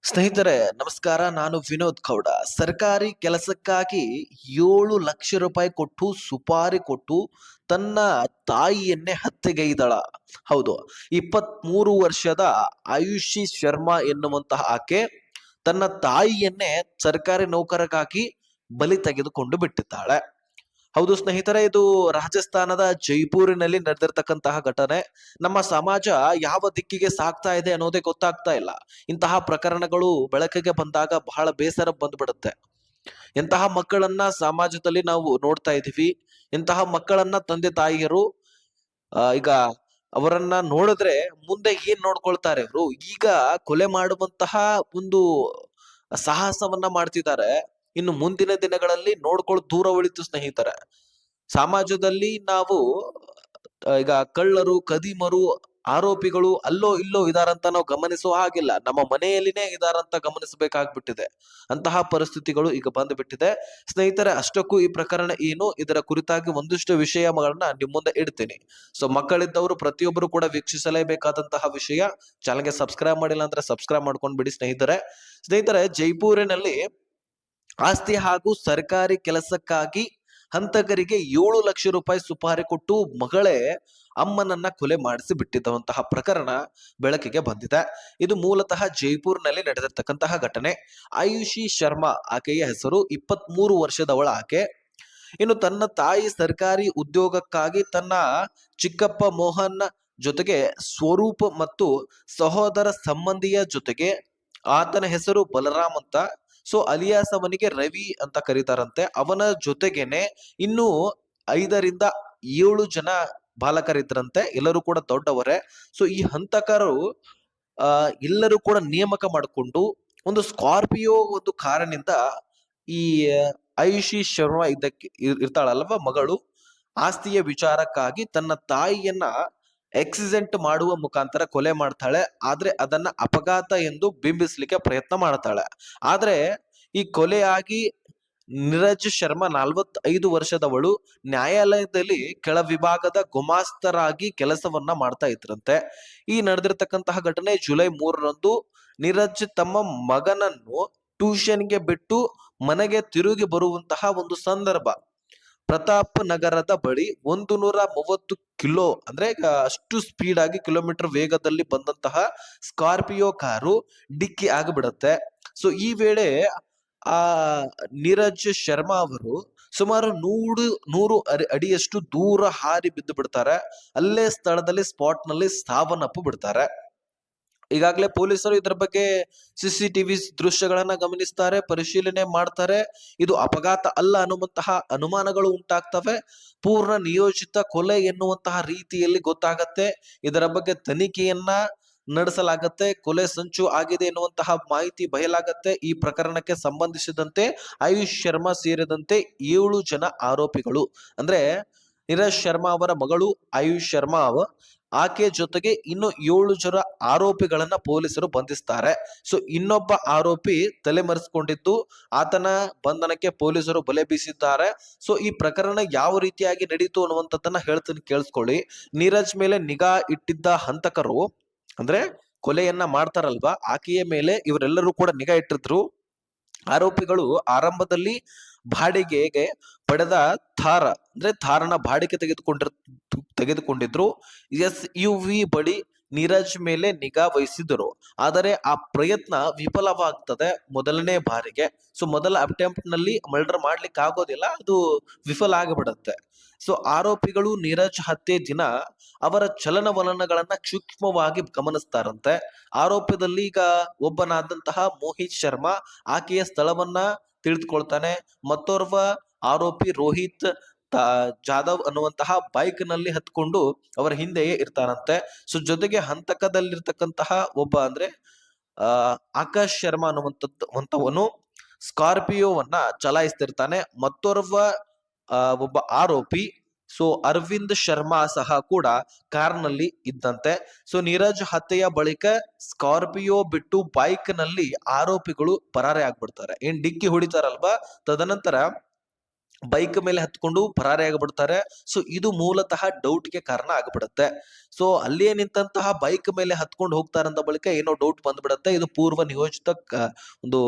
ಸ್ನೇಹಿತರೆ ನಮಸ್ಕಾರ. ನಾನು ವಿನೋದ್ ಗೌಡ. ಸರ್ಕಾರಿ ಕೆಲಸಕ್ಕಾಗಿ 7 ಲಕ್ಷ ರೂಪಾಯಿ ಕೊಟ್ಟು ಸುಪಾರಿ ಕೊಟ್ಟು ತನ್ನ ತಾಯಿಯನ್ನೇ ಹತ್ಯೆಗೈದಳ. ಹೌದು, 23 ವರ್ಷದ ಆಯುಷಿ ಶರ್ಮಾ ಎನ್ನುವಂತಹ ಆಕೆ ತನ್ನ ತಾಯಿಯನ್ನೇ ಸರ್ಕಾರಿ ನೌಕರಕ್ಕಾಗಿ ಬಲಿ ತೆಗೆದುಕೊಂಡು ಬಿಟ್ಟಿದ್ದಾಳೆ. ಹೌದು ಸ್ನೇಹಿತರೆ, ಇದು ರಾಜಸ್ಥಾನದ ಜೈಪುರಿನಲ್ಲಿ ನಡೆದಿರ್ತಕ್ಕಂತಹ ಘಟನೆ. ನಮ್ಮ ಸಮಾಜ ಯಾವ ದಿಕ್ಕಿಗೆ ಸಾಗ್ತಾ ಇದೆ ಅನ್ನೋದೇ ಗೊತ್ತಾಗ್ತಾ ಇಲ್ಲ. ಇಂತಹ ಪ್ರಕರಣಗಳು ಬೆಳಕಿಗೆ ಬಂದಾಗ ಬಹಳ ಬೇಸರ ಬಂದ್ಬಿಡುತ್ತೆ. ಎಂತಹ ಮಕ್ಕಳನ್ನ ಸಮಾಜದಲ್ಲಿ ನಾವು ನೋಡ್ತಾ ಇದೀವಿ. ಇಂತಹ ಮಕ್ಕಳನ್ನ ತಂದೆ ತಾಯಿಯರು ಈಗ ಅವರನ್ನ ನೋಡಿದ್ರೆ ಮುಂದೆ ಏನ್ ನೋಡ್ಕೊಳ್ತಾರೆ ಇವರು. ಈಗ ಕೊಲೆ ಮಾಡುವಂತಹ ಒಂದು ಸಾಹಸವನ್ನ ಮಾಡ್ತಿದ್ದಾರೆ. ಇನ್ನು ಮುಂದಿನ ದಿನಗಳಲ್ಲಿ ನೋಡ್ಕೊಳ್ಳೋ ದೂರ ಉಳಿತು ಸ್ನೇಹಿತರೆ. ಸಮಾಜದಲ್ಲಿ ನಾವು ಈಗ ಕಳ್ಳರು, ಕದಿಮರು, ಆರೋಪಿಗಳು ಅಲ್ಲೋ ಇಲ್ಲೋ ಇದಾರಂತ ನಾವು ಗಮನಿಸುವ ಹಾಗಿಲ್ಲ. ನಮ್ಮ ಮನೆಯಲ್ಲಿನೇ ಇದಾರಂತ ಗಮನಿಸಬೇಕಾಗ್ಬಿಟ್ಟಿದೆ. ಅಂತಹ ಪರಿಸ್ಥಿತಿಗಳು ಈಗ ಬಂದ್ಬಿಟ್ಟಿದೆ. ಸ್ನೇಹಿತರೆ, ಅಷ್ಟಕ್ಕೂ ಈ ಪ್ರಕರಣ ಏನು, ಇದರ ಕುರಿತಾಗಿ ಒಂದಿಷ್ಟು ವಿಷಯಗಳನ್ನ ನಿಮ್ ಮುಂದೆ ಇಡ್ತೀನಿ. ಸೊ ಮಕ್ಕಳಿದ್ದವರು ಪ್ರತಿಯೊಬ್ಬರು ಕೂಡ ವೀಕ್ಷಿಸಲೇಬೇಕಾದಂತಹ ವಿಷಯ. ಚಾನಲ್ಗೆ ಸಬ್ಸ್ಕ್ರೈಬ್ ಮಾಡಿಲ್ಲ ಅಂದ್ರೆ ಸಬ್ಸ್ಕ್ರೈಬ್ ಮಾಡ್ಕೊಂಡ್ ಬಿಡಿ ಸ್ನೇಹಿತರೆ, ಜೈಪುರಿನಲ್ಲಿ ಆಸ್ತಿ ಹಾಗೂ ಸರ್ಕಾರಿ ಕೆಲಸಕ್ಕಾಗಿ ಹಂತಕರಿಗೆ 7 ಲಕ್ಷ ರೂಪಾಯಿ ಸುಪಾರಿ ಕೊಟ್ಟು ಮಗಳೇ ಅಮ್ಮನನ್ನ ಕೊಲೆ ಮಾಡಿಸಿ ಬಿಟ್ಟಿದ್ದಂತಹ ಪ್ರಕರಣ ಬೆಳಕಿಗೆ ಬಂದಿದೆ. ಇದು ಮೂಲತಃ ಜೈಪುರ್ನಲ್ಲಿ ನಡೆದಿರ್ತಕ್ಕಂತಹ ಘಟನೆ. ಆಯುಷಿ ಶರ್ಮಾ ಆಕೆಯ ಹೆಸರು. 23 ವರ್ಷದವಳ ಆಕೆ. ಇನ್ನು ತನ್ನ ತಾಯಿ ಸರ್ಕಾರಿ ಉದ್ಯೋಗಕ್ಕಾಗಿ ತನ್ನ ಚಿಕ್ಕಪ್ಪ ಮೋಹನ್ ಜೊತೆಗೆ ಸ್ವರೂಪ್ ಮತ್ತು ಸಹೋದರ ಸಂಬಂಧಿಯ ಜೊತೆಗೆ, ಆತನ ಹೆಸರು ಬಲರಾಮ್ ಅಂತ, ಸೊ ಅಲಿಯಾಸ್ ಅವನಿಗೆ ರವಿ ಅಂತ ಕರೀತಾರಂತೆ, ಅವನ ಜೊತೆಗೇನೆ ಇನ್ನು 5 ರಿಂದ 7 ಜನ ಬಾಲಕರಿದ್ರಂತೆ. ಎಲ್ಲರೂ ಕೂಡ ದೊಡ್ಡವರೇ. ಸೊ ಈ ಹಂತಕರು ಎಲ್ಲರೂ ಕೂಡ ನೇಮಕ ಮಾಡಿಕೊಂಡು ಒಂದು ಸ್ಕಾರ್ಪಿಯೋ ಒಂದು ಕಾರಿನಿಂದ ಈ ಆಯುಷಿ ಶರ್ಮಾ ಇರ್ತಾಳಲ್ವಾ ಮಗಳು, ಆಸ್ತಿಯ ವಿಚಾರಕ್ಕಾಗಿ ತನ್ನ ತಾಯಿಯನ್ನ ಆಕ್ಸಿಡೆಂಟ್ ಮಾಡುವ ಮುಖಾಂತರ ಕೊಲೆ ಮಾಡ್ತಾಳೆ. ಆದ್ರೆ ಅದನ್ನ ಅಪಘಾತ ಎಂದು ಬಿಂಬಿಸ್ಲಿಕ್ಕೆ ಪ್ರಯತ್ನ ಮಾಡ್ತಾಳೆ. ಆದ್ರೆ ಈ ಕೊಲೆಯಾಗಿ ನೀರಜ್ ಶರ್ಮಾ 45 ವರ್ಷದವಳು ನ್ಯಾಯಾಲಯದಲ್ಲಿ ಕೆಳ ವಿಭಾಗದ ಗುಮಾಸ್ತರಾಗಿ ಕೆಲಸವನ್ನ ಮಾಡ್ತಾ ಇದ್ರಂತೆ. ಈ ನಡೆದಿರ್ತಕ್ಕಂತಹ ಘಟನೆ ಜುಲೈ 3ರಂದು. ನೀರಜ್ ತಮ್ಮ ಮಗನನ್ನು ಟ್ಯೂಷನ್ಗೆ ಬಿಟ್ಟು ಮನೆಗೆ ತಿರುಗಿ ಬರುವಂತಹ ಒಂದು ಸಂದರ್ಭ. ಪ್ರತಾಪ್ ನಗರದ ಬಳಿ 130 ಕಿಲೋ ಅಂದ್ರೆ ಅಷ್ಟು ಸ್ಪೀಡ್ ಆಗಿ ಕಿಲೋಮೀಟರ್ ವೇಗದಲ್ಲಿ ಬಂದಂತಹ ಸ್ಕಾರ್ಪಿಯೋ ಕಾರು ಡಿಕ್ಕಿ ಆಗಿಬಿಡತ್ತೆ. ಸೊ ಈ ವೇಳೆ ಆ ನೀರಜ್ ಶರ್ಮಾ ಅವರು ಸುಮಾರು 100 ಅಡಿಯಷ್ಟು ದೂರ ಹಾರಿ ಬಿದ್ದು ಬಿಡ್ತಾರೆ. ಅಲ್ಲೇ ಸ್ಥಳದಲ್ಲಿ ಸ್ಪಾಟ್ ನಲ್ಲಿ ಸಾವನ್ನಪ್ಪು ಬಿಡ್ತಾರೆ. ಈಗಾಗಲೇ ಪೊಲೀಸರು ಇದರ ಬಗ್ಗೆ CCTV ದೃಶ್ಯಗಳನ್ನ ಗಮನಿಸ್ತಾರೆ, ಪರಿಶೀಲನೆ ಮಾಡ್ತಾರೆ. ಇದು ಅಪಘಾತ ಅಲ್ಲ ಅನ್ನುವಂತಹ ಅನುಮಾನಗಳು ಉಂಟಾಗ್ತವೆ. ಪೂರ್ಣ ನಿಯೋಜಿತ ಕೊಲೆ ಎನ್ನುವಂತಹ ರೀತಿಯಲ್ಲಿ ಗೊತ್ತಾಗತ್ತೆ. ಇದರ ಬಗ್ಗೆ ತನಿಖೆಯನ್ನ ನಡೆಸಲಾಗತ್ತೆ. ಕೊಲೆ ಸಂಚು ಆಗಿದೆ ಎನ್ನುವಂತಹ ಮಾಹಿತಿ ಬಯಲಾಗತ್ತೆ. ಈ ಪ್ರಕರಣಕ್ಕೆ ಸಂಬಂಧಿಸಿದಂತೆ ಆಯುಷ್ ಶರ್ಮಾ ಸೇರಿದಂತೆ 7 ಜನ ಆರೋಪಿಗಳು, ಅಂದ್ರೆ ನೀರಜ್ ಶರ್ಮಾ ಅವರ ಮಗಳು ಆಯುಷ್ ಶರ್ಮಾ ಆಕೆ ಜೊತೆಗೆ ಇನ್ನು 7 ಜನ ಆರೋಪಿಗಳನ್ನ ಪೊಲೀಸರು ಬಂಧಿಸ್ತಾರೆ. ಸೊ ಇನ್ನೊಬ್ಬ ಆರೋಪಿ ತಲೆಮರೆಸಿಕೊಂಡಿದ್ದು, ಆತನ ಬಂಧನಕ್ಕೆ ಪೊಲೀಸರು ಬಲೆ ಬೀಸಿದ್ದಾರೆ. ಸೊ ಈ ಪ್ರಕರಣ ಯಾವ ರೀತಿಯಾಗಿ ನಡೀತು ಅನ್ನುವಂಥದ್ದನ್ನ ಹೇಳ್ತೀನಿ, ಕೇಳಿಸ್ಕೊಳ್ಳಿ. ನೀರಜ್ ಮೇಲೆ ನಿಗಾ ಇಟ್ಟಿದ್ದ ಹಂತಕರು, ಅಂದ್ರೆ ಕೊಲೆಯನ್ನ ಮಾಡ್ತಾರಲ್ವಾ, ಆಕೆಯ ಮೇಲೆ ಇವರೆಲ್ಲರೂ ಕೂಡ ನಿಗಾ ಇಟ್ಟಿದ್ರು. ಆರೋಪಿಗಳು ಆರಂಭದಲ್ಲಿ ಬಾಡಿಗೆಗೆ ಪಡೆದ ಥಾರ್ ಅಂದ್ರೆ ಥಾರನ ಬಾಡಿಗೆ ತೆಗೆದುಕೊಂಡಿದ್ರು. SUV ಬಳಿ ನೀರಜ್ ಮೇಲೆ ನಿಗಾ ವಹಿಸಿದರು. ಆದರೆ ಆ ಪ್ರಯತ್ನ ವಿಫಲವಾಗ್ತದೆ ಮೊದಲನೇ ಬಾರಿಗೆ. ಸೊ ಮೊದಲ ಅಟೆಂಪ್ಟ್ ನಲ್ಲಿ ಮರ್ಡರ್ ಮಾಡ್ಲಿಕ್ಕೆ ಆಗೋದಿಲ್ಲ, ಅದು ವಿಫಲ ಆಗಿಬಿಡತ್ತೆ. ಸೊ ಆರೋಪಿಗಳು ನೀರಜ್ ಹತ್ಯೆ ದಿನ ಅವರ ಚಲನವಲನಗಳನ್ನ ಸೂಕ್ಷ್ಮವಾಗಿ ಗಮನಿಸ್ತಾರಂತೆ. ಆರೋಪದಲ್ಲಿ ಈಗ ಒಬ್ಬನಾದಂತಹ ಮೋಹಿತ್ ಶರ್ಮಾ ಆಕೆಯ ಸ್ಥಳವನ್ನ ತಿಳಿದುಕೊಳ್ತಾನೆ. ಮತ್ತೋರ್ವ ಆರೋಪಿ ರೋಹಿತ್ ಜಾಧವ್ ಅನ್ನುವಂತಹ ಬೈಕ್ ನಲ್ಲಿ ಹತ್ಕೊಂಡು ಅವರ ಹಿಂದೆಯೇ ಇರ್ತಾರಂತೆ. ಸೊ ಜೊತೆಗೆ ಹಂತಕದಲ್ಲಿರ್ತಕ್ಕಂತಹ ಒಬ್ಬ ಅಂದ್ರೆ ಆಕಾಶ್ ಶರ್ಮಾ ಅನ್ನುವಂಥವನು ಸ್ಕಾರ್ಪಿಯೋವನ್ನ ಚಲಾಯಿಸ್ತಿರ್ತಾನೆ. ಮತ್ತೋರ್ವ ಒಬ್ಬ ಆರೋಪಿ ಸೊ ಅರವಿಂದ್ ಶರ್ಮಾ ಸಹ ಕೂಡ ಕಾರ್ನಲ್ಲಿ ಇದ್ದಂತೆ. ಸೊ ನೀರಜ್ ಹತ್ಯೆಯ ಬಳಿಕ ಸ್ಕಾರ್ಪಿಯೋ ಬಿಟ್ಟು ಬೈಕ್ ನಲ್ಲಿ ಆರೋಪಿಗಳು ಪರಾರಿ ಆಗ್ಬಿಡ್ತಾರೆ. ಏನ್ ಡಿಕ್ಕಿ ಹೊಡಿತಾರಲ್ವಾ, ತದನಂತರ ಬೈಕ್ ಮೇಲೆ ಹತ್ಕೊಂಡು ಪರಾರಿ ಆಗಿಬಿಡ್ತಾರೆ. ಸೊ ಇದು ಮೂಲತಃ ಡೌಟ್ಗೆ ಕಾರಣ ಆಗ್ಬಿಡುತ್ತೆ. ಸೊ ಅಲ್ಲಿಯೇ ನಿಂತಹ ಬೈಕ್ ಮೇಲೆ ಹತ್ಕೊಂಡು ಹೋಗ್ತಾರಂತ ಬಳಿಕ ಏನೋ ಡೌಟ್ ಬಂದ್ಬಿಡತ್ತೆ. ಇದು ಪೂರ್ವ ನಿಯೋಜಿತ ಒಂದು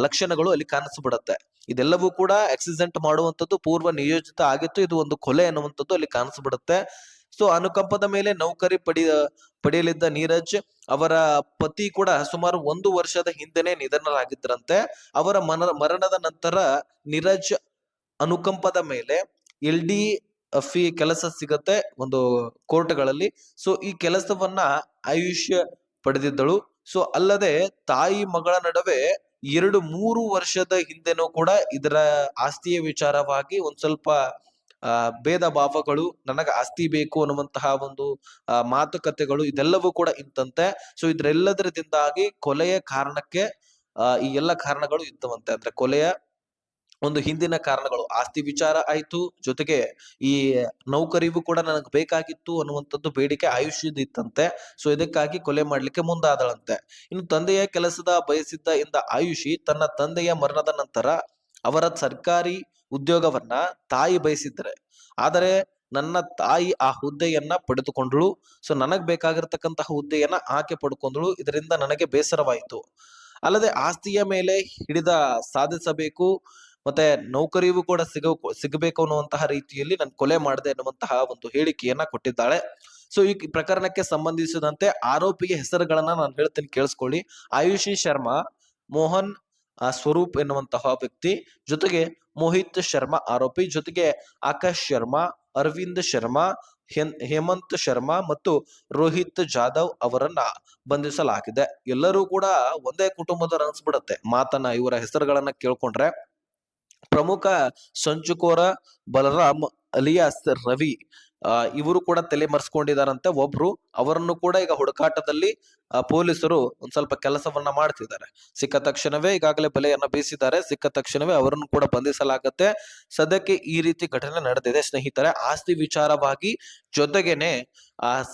ಲಕ್ಷಣಗಳು ಅಲ್ಲಿ ಕಾಣಿಸ್ಬಿಡತ್ತೆ. ಇದೆಲ್ಲವೂ ಕೂಡ ಆಕ್ಸಿಡೆಂಟ್ ಮಾಡುವಂತದ್ದು ಪೂರ್ವ ನಿಯೋಜಿತ ಆಗಿತ್ತು. ಇದು ಒಂದು ಕೊಲೆ ಅನ್ನುವಂಥದ್ದು ಅಲ್ಲಿ ಕಾಣಿಸ್ಬಿಡುತ್ತೆ. ಸೊ ಅನುಕಂಪದ ಮೇಲೆ ನೌಕರಿ ಪಡೆಯಲಿದ್ದ ನೀರಜ್ ಅವರ ಪತಿ ಕೂಡ ಸುಮಾರು 1 ವರ್ಷದ ಹಿಂದೆನೆ ನಿಧನರಾಗಿದ್ರಂತೆ. ಅವರ ಮರಣದ ನಂತರ ನೀರಜ್ ಅನುಕಂಪದ ಮೇಲೆ LD ಕೆಲಸ ಸಿಗತ್ತೆ ಒಂದು ಕೋರ್ಟ್ಗಳಲ್ಲಿ. ಸೊ ಈ ಕೆಲಸವನ್ನ ಆಯುಷ್ಯ ಪಡೆದಿದ್ದಳು. ಸೊ ಅಲ್ಲದೆ ತಾಯಿ ಮಗಳ ನಡುವೆ 2-3 ವರ್ಷದ ಹಿಂದೆನೂ ಕೂಡ ಇದರ ಆಸ್ತಿಯ ವಿಚಾರವಾಗಿ ಒಂದ್ ಸ್ವಲ್ಪ ಭೇದ ಭಾವಗಳು, ನನಗ ಆಸ್ತಿ ಬೇಕು ಅನ್ನುವಂತಹ ಒಂದು ಮಾತುಕತೆಗಳು ಇದೆಲ್ಲವೂ ಕೂಡ ಇಂತಂತೆ. ಸೊ ಇದ್ರೆಲ್ಲದರಿಂದಾಗಿ ಕೊಲೆಯ ಕಾರಣಕ್ಕೆ ಈ ಎಲ್ಲ ಕಾರಣಗಳು ಇದ್ದವಂತೆ. ಅಂದ್ರೆ ಕೊಲೆಯ ಒಂದು ಹಿಂದಿನ ಕಾರಣಗಳು ಆಸ್ತಿ ವಿಚಾರ ಆಯ್ತು, ಜೊತೆಗೆ ಈ ನೌಕರಿಗೂ ಕೂಡ ನನಗ್ ಬೇಕಾಗಿತ್ತು ಅನ್ನುವಂಥದ್ದು ಬೇಡಿಕೆ ಆಯುಷ್ಯದಿತ್ತಂತೆ. ಸೊ ಇದಕ್ಕಾಗಿ ಕೊಲೆ ಮಾಡ್ಲಿಕ್ಕೆ ಮುಂದಾದಳಂತೆ. ಇನ್ನು ತಂದೆಯ ಕೆಲಸದ ಬಯಸಿದ್ದ ಇಂದ ಆಯುಷಿ ತನ್ನ ತಂದೆಯ ಮರಣದ ನಂತರ ಅವರ ಸರ್ಕಾರಿ ಉದ್ಯೋಗವನ್ನ ತಾಯಿ ಬಯಸಿದ್ರೆ, ಆದರೆ ನನ್ನ ತಾಯಿ ಆ ಹುದ್ದೆಯನ್ನ ಪಡೆದುಕೊಂಡಳು. ಸೊ ನನಗ್ ಬೇಕಾಗಿರ್ತಕ್ಕಂತಹ ಹುದ್ದೆಯನ್ನ ಆಕೆ ಪಡ್ಕೊಂಡಳು. ಇದರಿಂದ ನನಗೆ ಬೇಸರವಾಯಿತು. ಅಲ್ಲದೆ ಆಸ್ತಿಯ ಮೇಲೆ ಹಿಡಿದ ಸಾಧಿಸಬೇಕು, ಮತ್ತೆ ನೌಕರಿಯೂ ಕೂಡ ಸಿಗಬೇಕು ಅನ್ನುವಂತಹ ರೀತಿಯಲ್ಲಿ ನಾನು ಕೊಲೆ ಮಾಡಿದೆ ಅನ್ನುವಂತಹ ಒಂದು ಹೇಳಿಕೆಯನ್ನ ಕೊಟ್ಟಿದ್ದಾಳೆ. ಸೊ ಈ ಪ್ರಕರಣಕ್ಕೆ ಸಂಬಂಧಿಸಿದಂತೆ ಆರೋಪಿಯ ಹೆಸರುಗಳನ್ನ ನಾನು ಹೇಳ್ತೀನಿ, ಕೇಳಿಸ್ಕೊಳ್ಳಿ. ಆಯುಷಿ ಶರ್ಮಾ, ಮೋಹನ್ ಸ್ವರೂಪ್ ಎನ್ನುವಂತಹ ವ್ಯಕ್ತಿ, ಜೊತೆಗೆ ಮೋಹಿತ್ ಶರ್ಮಾ ಆರೋಪಿ, ಜೊತೆಗೆ ಆಕಾಶ್ ಶರ್ಮಾ, ಅರವಿಂದ್ ಶರ್ಮಾ, ಹೇಮಂತ್ ಶರ್ಮಾ ಮತ್ತು ರೋಹಿತ್ ಜಾಧವ್ ಅವರನ್ನ ಬಂಧಿಸಲಾಗಿದೆ. ಎಲ್ಲರೂ ಕೂಡ ಒಂದೇ ಕುಟುಂಬದವರು ಅನ್ಸ್ಬಿಡತ್ತೆ ಮಾತನ್ನ ಇವರ ಹೆಸರುಗಳನ್ನ ಕೇಳ್ಕೊಂಡ್ರೆ. ಪ್ರಮುಖ ಸಂಚುಕೋರ ಬಲರಾಮ್ ಅಲಿಯಾಸ್ ರವಿ, ಇವರು ಕೂಡ ತಲೆ ಮರೆಸ್ಕೊಂಡಿದಾರಂತೆ ಒಬ್ರು. ಅವರನ್ನು ಕೂಡ ಈಗ ಹುಡುಕಾಟದಲ್ಲಿ ಪೊಲೀಸರು ಒಂದ್ ಸ್ವಲ್ಪ ಕೆಲಸವನ್ನ ಮಾಡ್ತಿದ್ದಾರೆ. ಸಿಕ್ಕ ತಕ್ಷಣವೇ ಈಗಾಗಲೇ ಬಲೆಯನ್ನ ಬೀಸಿದ್ದಾರೆ. ಸಿಕ್ಕ ತಕ್ಷಣವೇ ಅವರನ್ನು ಕೂಡ ಬಂಧಿಸಲಾಗತ್ತೆ. ಸದ್ಯಕ್ಕೆ ಈ ರೀತಿ ಘಟನೆ ನಡೆದಿದೆ ಸ್ನೇಹಿತರೆ. ಆಸ್ತಿ ವಿಚಾರವಾಗಿ, ಜೊತೆಗೇನೆ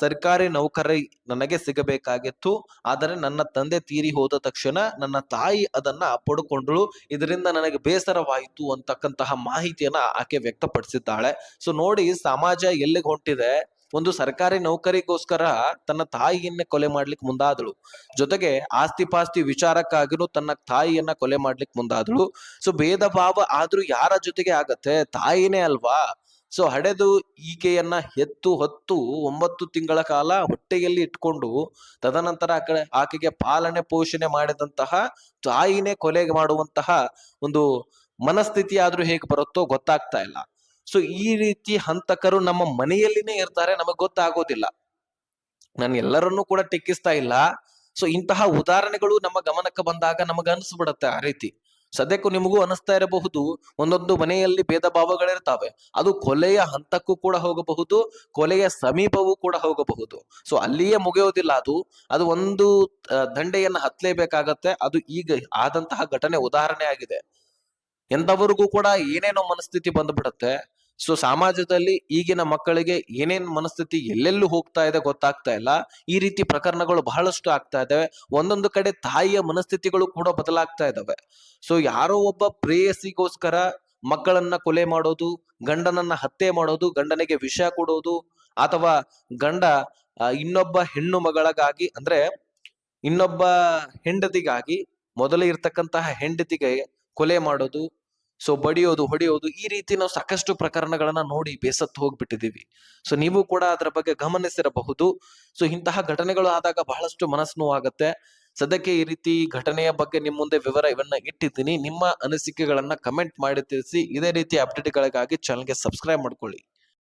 ಸರ್ಕಾರಿ ನೌಕರಿ ನನಗೆ ಸಿಗಬೇಕಾಗಿತ್ತು, ಆದರೆ ನನ್ನ ತಂದೆ ತೀರಿ ಹೋದ ತಕ್ಷಣ ನನ್ನ ತಾಯಿ ಅದನ್ನ ಪಡ್ಕೊಂಡ್ರು, ಇದರಿಂದ ನನಗೆ ಬೇಸರವಾಯಿತು ಅಂತಕ್ಕಂತಹ ಮಾಹಿತಿಯನ್ನ ಆಕೆ ವ್ಯಕ್ತಪಡಿಸಿದ್ದಾಳೆ. ಸೊ ನೋಡಿ, ಸಮಾಜ ಎಲ್ಲಿಗೆ ಹೊಂಟಿದೆ. ಒಂದು ಸರ್ಕಾರಿ ನೌಕರಿಗೋಸ್ಕರ ತನ್ನ ತಾಯಿಯನ್ನೇ ಕೊಲೆ ಮಾಡ್ಲಿಕ್ಕೆ ಮುಂದಾದಳು, ಜೊತೆಗೆ ಆಸ್ತಿ ಪಾಸ್ತಿ ವಿಚಾರಕ್ಕಾಗಿನೂ ತನ್ನ ತಾಯಿಯನ್ನ ಕೊಲೆ ಮಾಡ್ಲಿಕ್ಕೆ ಮುಂದಾದಳು. ಸೊ ಭೇದ ಭಾವ ಆದ್ರೂ ಯಾರ ಜೊತೆಗೆ ಆಗತ್ತೆ? ತಾಯಿನೇ ಅಲ್ವಾ? ಸೊ ಹಡೆದು ಈಕೆಯನ್ನ ಹೊತ್ತು 9 ತಿಂಗಳ ಕಾಲ ಹೊಟ್ಟೆಯಲ್ಲಿ ಇಟ್ಕೊಂಡು, ತದನಂತರ ಆಕೆಗೆ ಪಾಲನೆ ಪೋಷಣೆ ಮಾಡಿದಂತಹ ತಾಯಿನೇ ಕೊಲೆಗೆ ಮಾಡುವಂತಹ ಒಂದು ಮನಸ್ಥಿತಿ ಆದ್ರೂ ಹೇಗೆ ಬರುತ್ತೋ ಗೊತ್ತಾಗ್ತಾ ಇಲ್ಲ. ಸೊ ಈ ರೀತಿ ಹಂತಕರು ನಮ್ಮ ಮನೆಯಲ್ಲಿನೇ ಇರ್ತಾರೆ, ನಮಗ್ ಗೊತ್ತಾಗೋದಿಲ್ಲ. ನಾನು ಎಲ್ಲರನ್ನೂ ಕೂಡ ಟೆಕ್ಕಿಸ್ತಾ ಇಲ್ಲ. ಸೊ ಇಂತಹ ಉದಾಹರಣೆಗಳು ನಮ್ಮ ಗಮನಕ್ಕೆ ಬಂದಾಗ ನಮಗ ಅನಿಸ್ಬಿಡತ್ತೆ ಆ ರೀತಿ. ಸದ್ಯಕ್ಕೂ ನಿಮಗೂ ಅನಿಸ್ತಾ ಇರಬಹುದು, ಒಂದೊಂದು ಮನೆಯಲ್ಲಿ ಭೇದ ಭಾವಗಳಿರ್ತಾವೆ. ಅದು ಕೊಲೆಯ ಹಂತಕ್ಕೂ ಕೂಡ ಹೋಗಬಹುದು, ಕೊಲೆಯ ಸಮೀಪವೂ ಕೂಡ ಹೋಗಬಹುದು. ಸೊ ಅಲ್ಲಿಯೇ ಮುಗಿಯೋದಿಲ್ಲ ಅದು ಒಂದು ದಂಡೆಯನ್ನ ಹತ್ಲೇಬೇಕಾಗತ್ತೆ. ಅದು ಈಗ ಆದಂತಹ ಘಟನೆ ಉದಾಹರಣೆ ಆಗಿದೆ. ಎಂತವರಿಗೂ ಕೂಡ ಏನೇನೋ ಮನಸ್ಥಿತಿ ಬಂದ್ಬಿಡತ್ತೆ. ಸೊ ಸಮಾಜದಲ್ಲಿ ಈಗಿನ ಮಕ್ಕಳಿಗೆ ಏನೇನ್ ಮನಸ್ಥಿತಿ ಎಲ್ಲೆಲ್ಲೂ ಹೋಗ್ತಾ ಇದೆ ಗೊತ್ತಾಗ್ತಾ ಇಲ್ಲ. ಈ ರೀತಿ ಪ್ರಕರಣಗಳು ಬಹಳಷ್ಟು ಆಗ್ತಾ ಇದಾವೆ. ಒಂದೊಂದು ಕಡೆ ತಾಯಿಯ ಮನಸ್ಥಿತಿಗಳು ಕೂಡ ಬದಲಾಗ್ತಾ ಇದಾವೆ. ಸೊ ಯಾರೋ ಒಬ್ಬ ಪ್ರೇಯಸಿಗೋಸ್ಕರ ಮಕ್ಕಳನ್ನ ಕೊಲೆ ಮಾಡೋದು, ಗಂಡನನ್ನ ಹತ್ಯೆ ಮಾಡೋದು, ಗಂಡನಿಗೆ ವಿಷ ಕೊಡೋದು, ಅಥವಾ ಗಂಡ ಇನ್ನೊಬ್ಬ ಹೆಣ್ಣು ಮಗಳಿಗಾಗಿ, ಅಂದ್ರೆ ಇನ್ನೊಬ್ಬ ಹೆಂಡತಿಗಾಗಿ ಮೊದಲೇ ಇರ್ತಕ್ಕಂತಹ ಹೆಂಡತಿಗೆ ಕೊಲೆ ಮಾಡೋದು, ಸೊ ಬಡಿಯೋದು, ಹೊಡೆಯೋದು, ಈ ರೀತಿ ನಾವು ಸಾಕಷ್ಟು ಪ್ರಕರಣಗಳನ್ನ ನೋಡಿ ಬೇಸತ್ತು ಹೋಗ್ಬಿಟ್ಟಿದೀವಿ. ಸೊ ನೀವು ಕೂಡ ಅದರ ಬಗ್ಗೆ ಗಮನಿಸಿರಬಹುದು. ಸೊ ಇಂತಹ ಘಟನೆಗಳು ಆದಾಗ ಬಹಳಷ್ಟು ಮನಸ್ಸು ನೋವಾಗತ್ತೆ. ಸದ್ಯಕ್ಕೆ ಈ ರೀತಿ ಘಟನೆಯ ಬಗ್ಗೆ ನಿಮ್ ಮುಂದೆ ವಿವರ ಇವನ್ನ ಇಟ್ಟಿದ್ದೀನಿ. ನಿಮ್ಮ ಅನಿಸಿಕೆಗಳನ್ನ ಕಮೆಂಟ್ ಮಾಡಿ ತಿಳಿಸಿ. ಇದೇ ರೀತಿ ಅಪ್ಡೇಟ್ಗಳಿಗಾಗಿ ಚಾನಲ್ಗೆ ಸಬ್ಸ್ಕ್ರೈಬ್ ಮಾಡ್ಕೊಳ್ಳಿ.